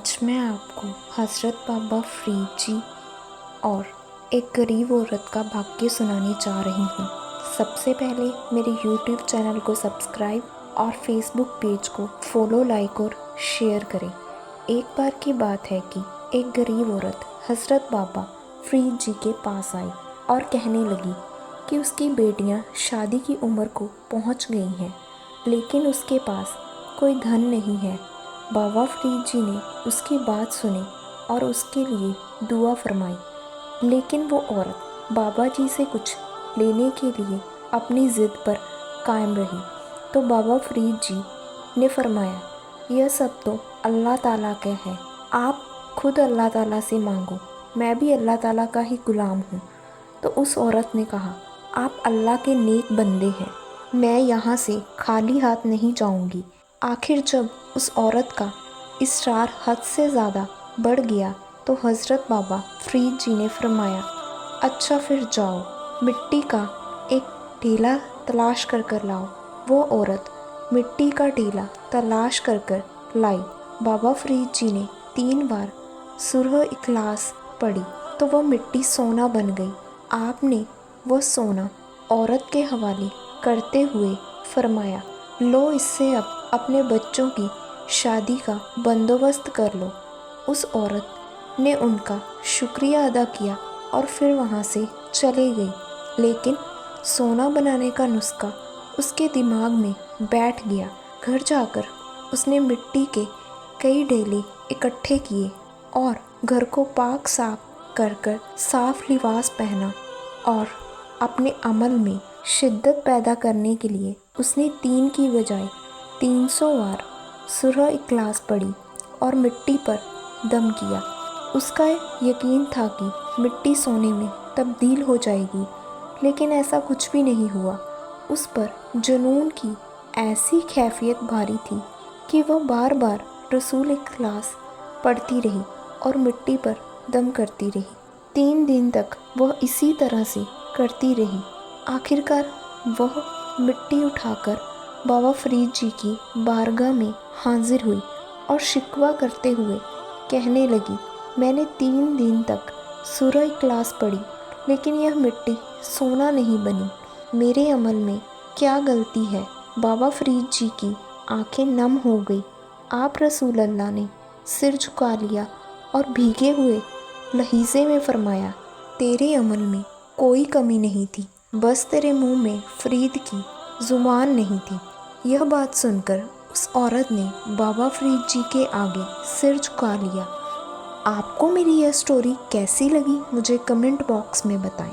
आज मैं आपको हज़रत बाबा फ़रीद जी और एक गरीब औरत का भाग्य सुनाने जा रही हूँ। सबसे पहले मेरे YouTube चैनल को सब्सक्राइब और फेसबुक पेज को फॉलो, लाइक और शेयर करें। एक बार की बात है कि एक गरीब औरत हज़रत बाबा फ़रीद जी के पास आई और कहने लगी कि उसकी बेटियाँ शादी की उम्र को पहुँच गई हैं, लेकिन उसके पास कोई धन नहीं है। बाबा फ़रीद जी ने उसकी बात सुनी और उसके लिए दुआ फरमाई, लेकिन वो औरत बाबा जी से कुछ लेने के लिए अपनी ज़िद पर कायम रही। तो बाबा फ़रीद जी ने फरमाया, यह सब तो अल्लाह ताला का है, आप खुद अल्लाह ताला से मांगो, मैं भी अल्लाह ताला का ही ग़ुलाम हूँ। तो उस औरत ने कहा, आप अल्लाह के नेक बंदे हैं, मैं यहाँ से खाली हाथ नहीं जाऊँगी। आखिर जब उस औरत का इसरार हद से ज़्यादा बढ़ गया तो हज़रत बाबा फ़रीद जी ने फरमाया, अच्छा फिर जाओ, मिट्टी का एक ढेला तलाश कर लाओ। वो औरत मिट्टी का ढेला तलाश कर लाई। बाबा फ़रीद जी ने 3 बार सूरह इखलास पढ़ी तो वह मिट्टी सोना बन गई। आपने वह सोना औरत के हवाले करते हुए फरमाया, लो इससे अब अपने बच्चों की शादी का बंदोबस्त कर लो। उस औरत ने उनका शुक्रिया अदा किया और फिर वहाँ से चली गई। लेकिन सोना बनाने का नुस्खा उसके दिमाग में बैठ गया। घर जाकर उसने मिट्टी के कई ढेले इकट्ठे किए और घर को पाक साफ कर साफ लिबास पहना और अपने अमल में शिद्दत पैदा करने के लिए उसने 3 की बजाय 300 बार सूरह इखलास पढ़ी और मिट्टी पर दम किया। उसका यकीन था कि मिट्टी सोने में तब्दील हो जाएगी, लेकिन ऐसा कुछ भी नहीं हुआ। उस पर जुनून की ऐसी कैफियत भारी थी कि वह बार बार रसूल इखलास पढ़ती रही और मिट्टी पर दम करती रही। 3 दिन तक वह इसी तरह से करती रही। आखिरकार वह मिट्टी उठाकर बाबा फ़रीद जी की बारगाह में हाजिर हुई और शिकवा करते हुए कहने लगी, मैंने 3 दिन तक सूरह इखलास पढ़ी, लेकिन यह मिट्टी सोना नहीं बनी। मेरे अमल में क्या गलती है? बाबा फ़रीद जी की आंखें नम हो गई। आप रसूल अल्लाह ने सिर झुका लिया और भीगे हुए लहज़े में फरमाया, तेरे अमल में कोई कमी नहीं थी, बस तेरे मुंह में फ़रीद की ज़ुबान नहीं थी। यह बात सुनकर उस औरत ने बाबा फ़रीद जी के आगे सिर झुका लिया। आपको मेरी यह स्टोरी कैसी लगी मुझे कमेंट बॉक्स में बताएं।